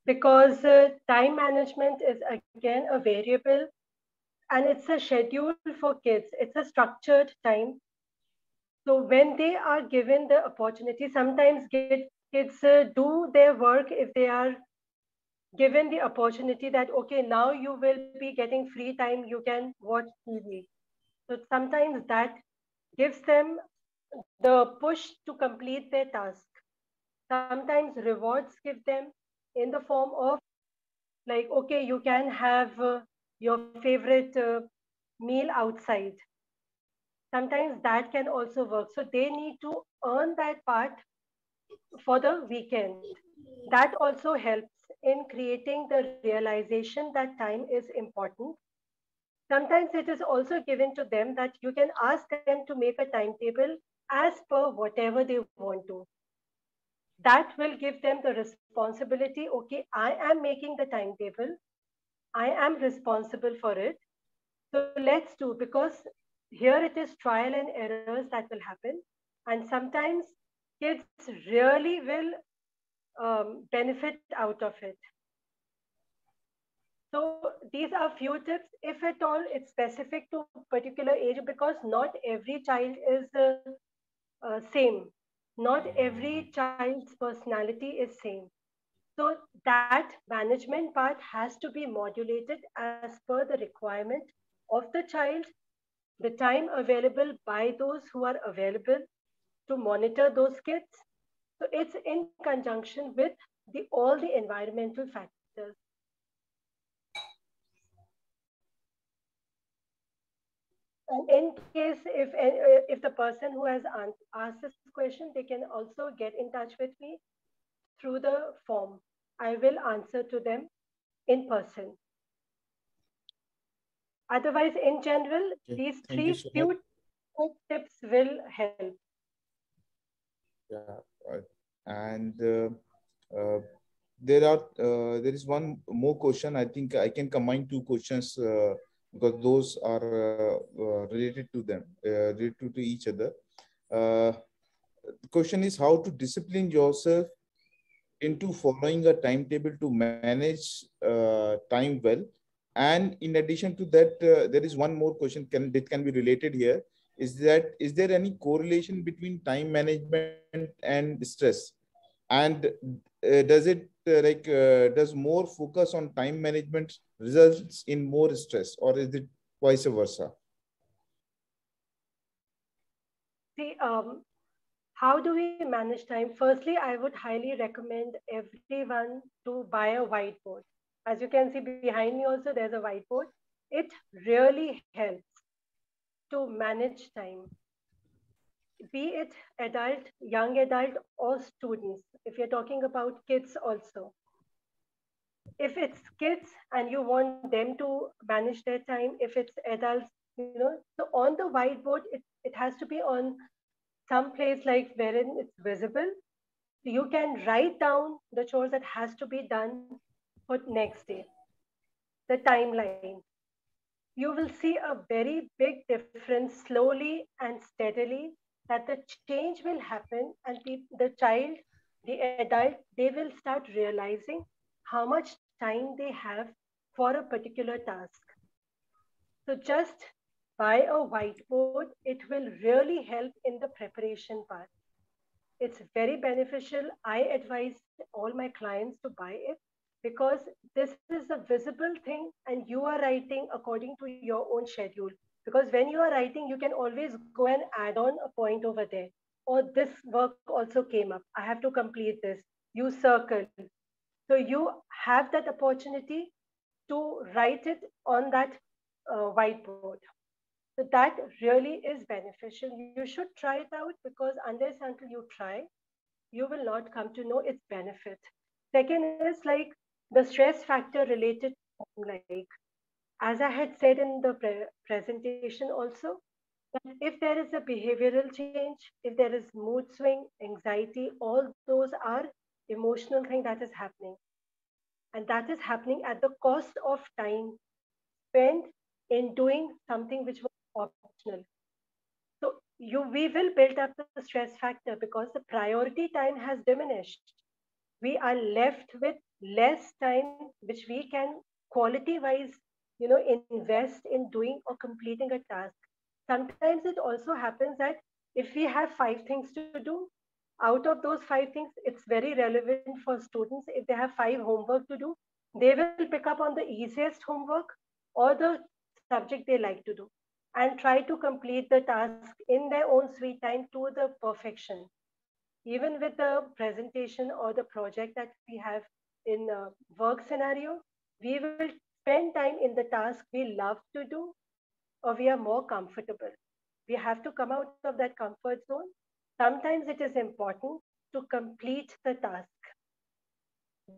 because time management is again a variable, and it's a schedule for kids. It's a structured time. So when they are given the opportunity, sometimes kids do their work if they are given the opportunity that, okay, now you will be getting free time, you can watch TV. So sometimes that gives them the push to complete their task. Sometimes rewards give them in the form of, like, okay, you can have your favorite meal outside. Sometimes that can also work. So they need to earn that part for the weekend. That also helps in creating the realization that time is important. Sometimes it is also given to them that you can ask them to make a timetable as per whatever they want to. That will give them the responsibility. Okay, I am making the timetable. I am responsible for it. So let's do, because here it is trial and errors that will happen. And sometimes kids really will benefit out of it. So these are few tips. If at all, it's specific to particular age because not every child is same. Not every child's personality is same. So that management part has to be modulated as per the requirement of the child, the time available by those who are available to monitor those kids. So it's in conjunction with all the environmental factors. And in case if the person who has asked this question, they can also get in touch with me through the form. I will answer to them in person. Otherwise, in general, Okay. these Thank you three so much. few quick tips will help. Yeah, and there is one more question. I think I can combine two questions because those are related to them, related to each other. The question is how to discipline yourself into following a timetable to manage time well. And in addition to that, there is one more question that can be related here. Is there any correlation between time management and stress? And does more focus on time management results in more stress, or is it vice versa? See, how do we manage time? Firstly, I would highly recommend everyone to buy a whiteboard. As you can see behind me also, there's a whiteboard. It really helps to manage time, be it adult, young adult, or students. If you're talking about kids also. If it's kids and you want them to manage their time, if it's adults, so on the whiteboard, it has to be on some place like wherein it's visible. You can write down the chores that has to be done for next day, the timeline. You will see a very big difference slowly and steadily that the change will happen and the child, the adult, they will start realizing how much time they have for a particular task. So just buy a whiteboard. It will really help in the preparation part. It's very beneficial. I advise all my clients to buy it because this is a visible thing and you are writing according to your own schedule. Because when you are writing, you can always go and add on a point over there. Or this work also came up. I have to complete this. You circle. So you have that opportunity to write it on that whiteboard. So that really is beneficial. You should try it out because unless until you try, you will not come to know its benefit. Second is like the stress factor related, like as I had said in the presentation also, that if there is a behavioral change, if there is mood swing, anxiety, all those are emotional thing that is happening. And that is happening at the cost of time spent in doing something which was optional. So we will build up the stress factor because the priority time has diminished. We are left with less time which we can quality wise, invest in doing or completing a task. Sometimes it also happens that if we have 5 things to do, out of those 5 things, it's very relevant for students. If they have 5 homework to do, they will pick up on the easiest homework or the subject they like to do and try to complete the task in their own sweet time to the perfection. Even with the presentation or the project that we have in a work scenario, we will spend time in the task we love to do or we are more comfortable. We have to come out of that comfort zone. Sometimes it is important to complete the task.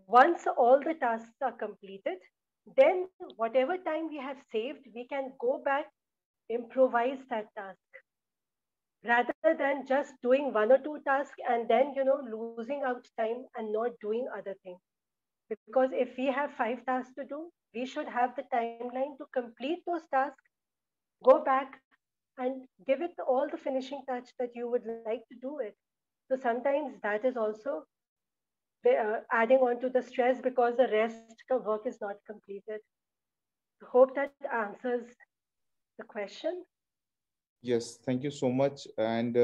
Once all the tasks are completed, then whatever time we have saved, we can go back, improvise that task rather than just doing 1 or 2 tasks and then losing out time and not doing other things. Because if we have 5 tasks to do, we should have the timeline to complete those tasks, go back and give it all the finishing touch that you would like to do it. So sometimes that is also adding on to the stress because the rest of work is not completed. Hope that answers the question. Yes, thank you so much. And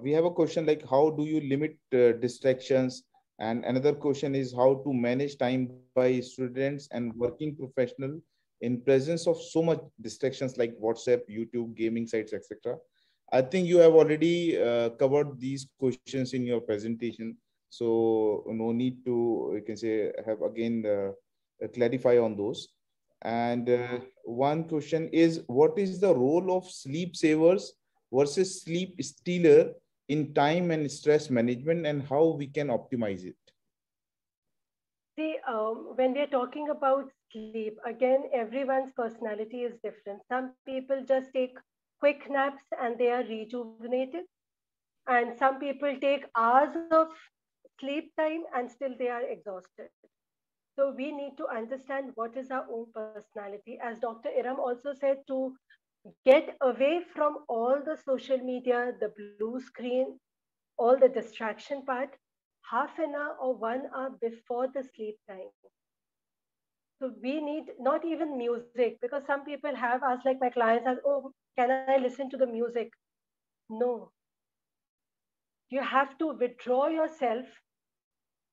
we have a question like, how do you limit distractions? And another question is how to manage time by students and working professional in presence of so much distractions like WhatsApp, YouTube, gaming sites, etc. I think you have already covered these questions in your presentation, so no need to, you can say, have again clarify on those. And one question is, what is the role of sleep savers versus sleep stealer in time and stress management, and how we can optimize it? See, when we are talking about sleep, again, everyone's personality is different. Some people just take quick naps and they are rejuvenated. And some people take hours of sleep time and still they are exhausted. So we need to understand what is our own personality. As Dr. Iram also said, to get away from all the social media, the blue screen, all the distraction part, half an hour or 1 hour before the sleep time. So we need not even music, because some people have asked, like my clients ask, oh, can I listen to the music? No. You have to withdraw yourself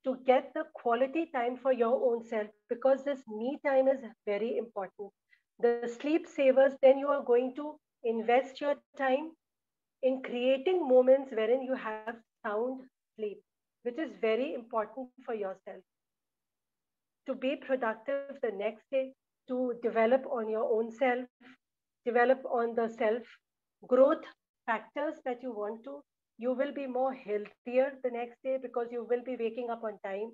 to get the quality time for your own self, because this me time is very important. The sleep savers, then you are going to invest your time in creating moments wherein you have sound sleep, which is very important for yourself to be productive the next day, to develop on your own self, develop on the self growth factors that you want to. You will be more healthier the next day because you will be waking up on time,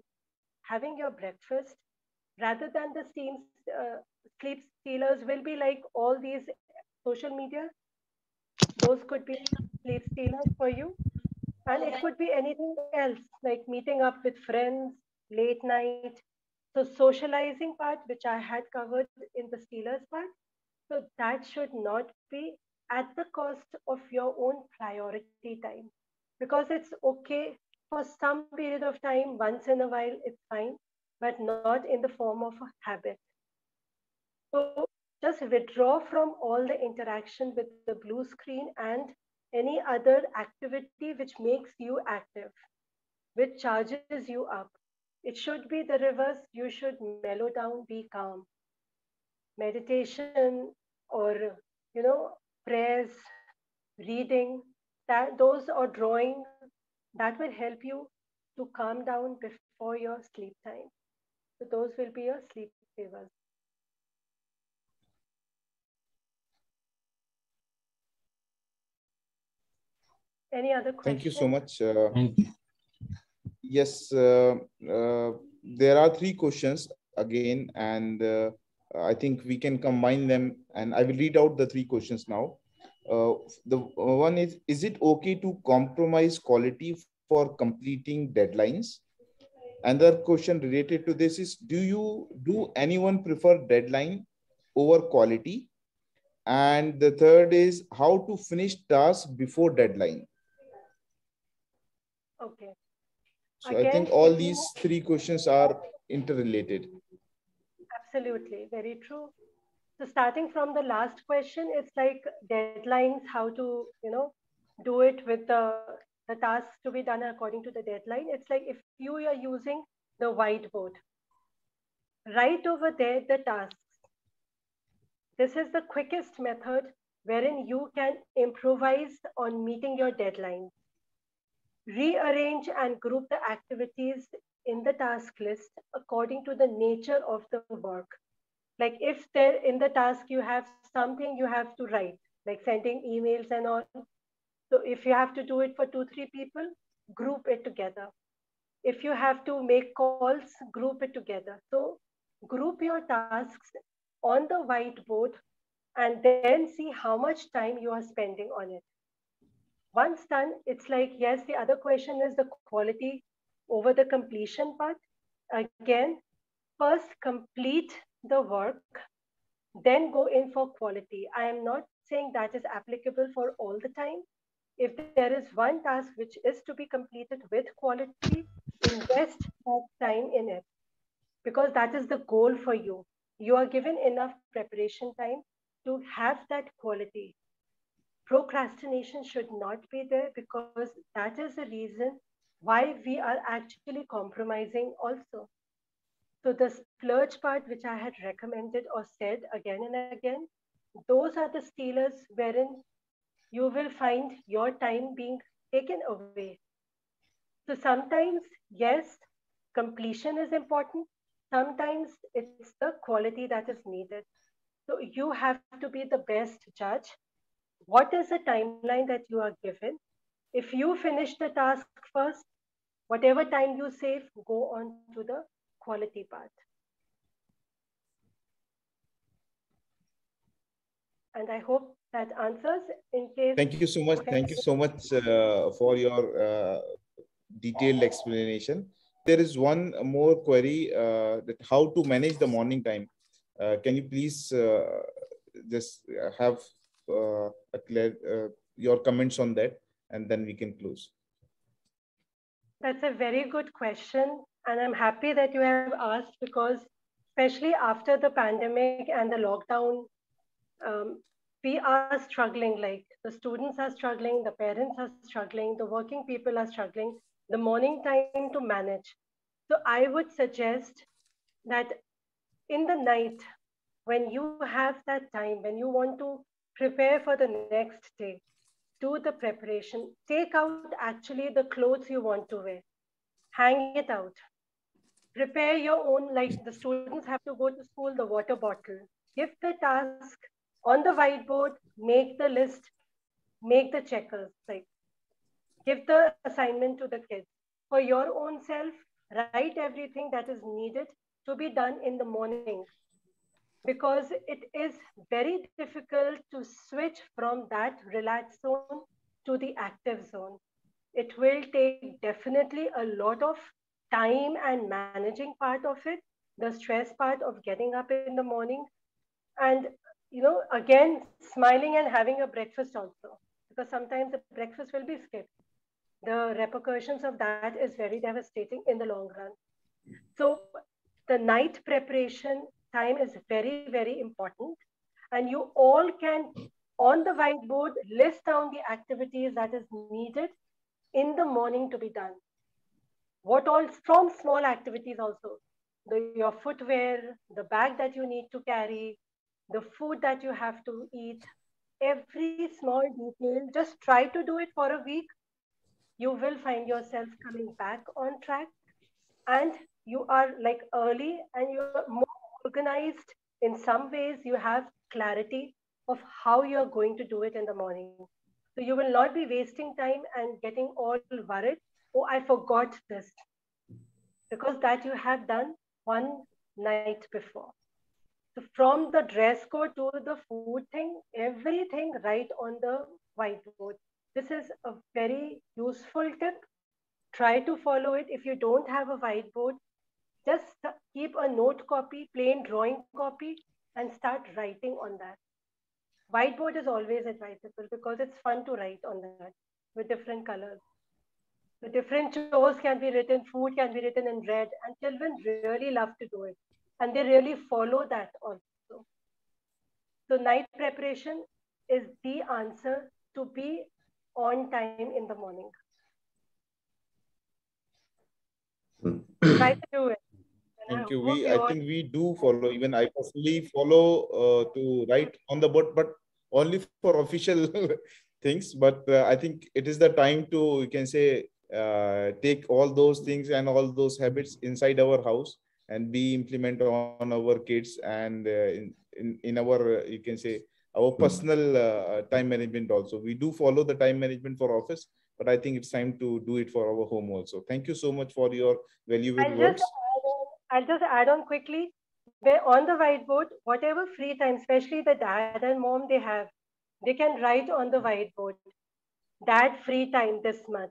having your breakfast, rather than the sleep stealers will be like all these social media. Those could be sleep stealers for you. And it could be anything else, like meeting up with friends, late night. So socializing part, which I had covered in the stealers part, so that should not be at the cost of your own priority time. Because it's okay for some period of time, once in a while, it's fine, but not in the form of a habit. So just withdraw from all the interaction with the blue screen and any other activity which makes you active, which charges you up. It should be the reverse. You should mellow down, be calm. Meditation or, prayers, reading, that those or drawing, that will help you to calm down before your sleep time. So those will be your sleep savers. Any other Thank you so questions? much. Thank you. Yes, there are three questions again, and I think we can combine them, and I will read out the three questions now. The one is it okay to compromise quality for completing deadlines? Another question related to this is, do anyone prefer deadline over quality? And the third is how to finish tasks before deadline. Okay. So I Again, think all these three questions are interrelated. absolutely, very true. So starting from the last question, it's like deadlines, how to, do it with the tasks to be done according to the deadline. It's like if you are using the whiteboard, write over there the tasks. This is the quickest method wherein you can improvise on meeting your deadlines. Rearrange and group the activities in the task list according to the nature of the work. Like if there in the task you have something you have to write, like sending emails and all. So if you have to do it for 2-3 people, group it together. If you have to make calls, group it together. So group your tasks on the whiteboard and then see how much time you are spending on it. Once done, it's like, yes, the other question is the quality over the completion part. Again, first complete the work, then go in for quality. I am not saying that is applicable for all the time. If there is one task which is to be completed with quality, invest that time in it, because that is the goal for you. you are given enough preparation time to have that quality. Procrastination should not be there, because that is the reason why we are actually compromising also. So the splurge part, which I had recommended or said again and again, those are the stealers wherein you will find your time being taken away. So sometimes, yes, completion is important. Sometimes it's the quality that is needed. So you have to be the best judge. What is the timeline that you are given? If you finish the task first, whatever time you save, go on to the quality part. And I hope that answers. In case. Thank you so much. Thank you so much for your detailed explanation. There is one more query, that how to manage the morning time. Can you please just have your comments on that, and then we can close. That's a very good question. And I'm happy that you have asked, because especially after the pandemic and the lockdown, we are struggling. Like, the students are struggling, the parents are struggling, the working people are struggling, the morning time to manage. So I would suggest that in the night, when you have that time, when you want to prepare for the next day, do the preparation. Take out actually the clothes you want to wear. Hang it out. Prepare your own, like the students have to go to school, the water bottle. Give the task on the whiteboard, make the list, make the checkers. Like, give the assignment to the kids. For your own self, write everything that is needed to be done in the morning, because it is very difficult to switch from that relaxed zone to the active zone. It will take definitely a lot of time and managing part of it, the stress part of getting up in the morning, and again, smiling and having a breakfast also, because sometimes the breakfast will be skipped. The repercussions of that is very devastating in the long run. So the night preparation time is very, very important. And you all can, on the whiteboard, list down the activities that is needed in the morning to be done. What all, from small activities also, your footwear, the bag that you need to carry, the food that you have to eat, every small detail, just try to do it for a week. You will find yourself coming back on track, and you are like early and you're more organized. In some ways, you have clarity of how you're going to do it in the morning. So you will not be wasting time and getting all worried, oh, I forgot this, because that you have done one night before. So from the dress code to the food thing, everything right on the whiteboard. This is a very useful tip. Try to follow it. If you don't have a whiteboard, just keep a note copy, plain drawing copy, and start writing on that. Whiteboard is always advisable because it's fun to write on that with different colors. The different chores can be written, food can be written in red, and children really love to do it. And they really follow that also. So night preparation is the answer to be on time in the morning. Try to do it. Thank you. I think we do follow. Even I personally follow to write on the board, but only for official things. But I think it is the time to, you can say, take all those things and all those habits inside our house and be implement on our kids and in our, you can say, our personal time management also. We do follow the time management for office, but I think it's time to do it for our home also. Thank you so much for your valuable words. I'll just add on quickly. Where on the whiteboard, whatever free time, especially the dad and mom they have, they can write on the whiteboard, dad free time this much.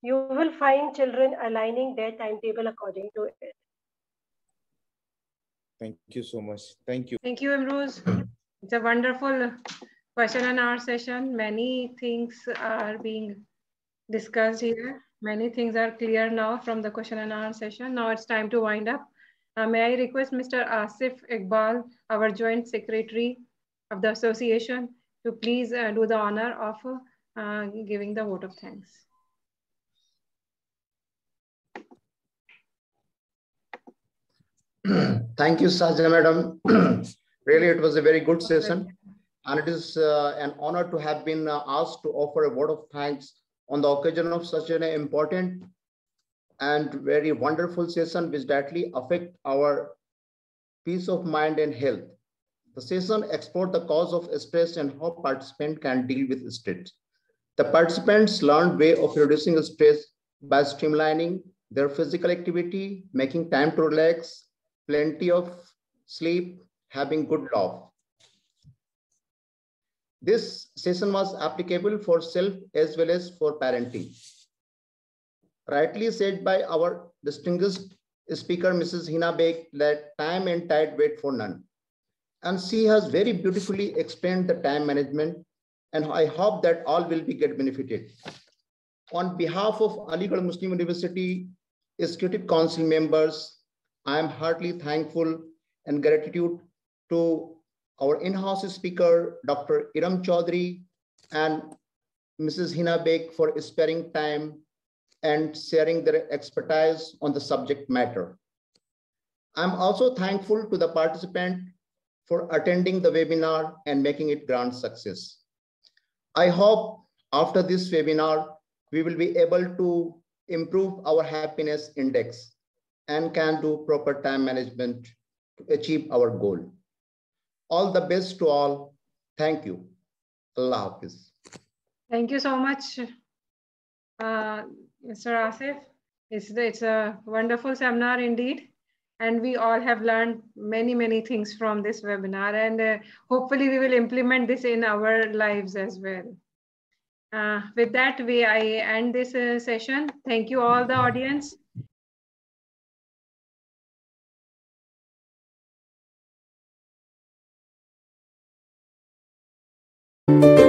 You will find children aligning their timetable according to it. Thank you so much. Thank you. Thank you, Amroz. It's a wonderful question and answer session. Many things are being discussed here. Many things are clear now from the question and answer session. Now it's time to wind up. May I request Mr. Asif Iqbal, our Joint Secretary of the Association, to please do the honor of giving the vote of thanks. Thank you, Sajja Madam. Really, it was a very good session. And it is an honor to have been asked to offer a word of thanks on the occasion of such an important and very wonderful session which directly affect our peace of mind and health. The session explored the cause of stress and how participants can deal with stress. The participants learned way of reducing stress by streamlining their physical activity, making time to relax, plenty of sleep, having good laugh. This session was applicable for self as well as for parenting. Rightly said by our distinguished speaker, Mrs. Hina Beg, that time and tide wait for none. And she has very beautifully explained the time management, and I hope that all will be get benefited. On behalf of Aligarh Muslim University Executive Council members, I am heartily thankful and gratitude to our in-house speaker, Dr. Iram Chaudhary, and Mrs. Hina Beg for sparing time and sharing their expertise on the subject matter. I'm also thankful to the participant for attending the webinar and making it grand success. I hope after this webinar, we will be able to improve our happiness index and can do proper time management to achieve our goal. All the best to all. Thank you. Allah Hafiz. Thank you so much, Mr. Asif. It's a wonderful seminar indeed. And we all have learned many, many things from this webinar. And hopefully we will implement this in our lives as well. With that, I end this session. Thank you all the audience. Thank you.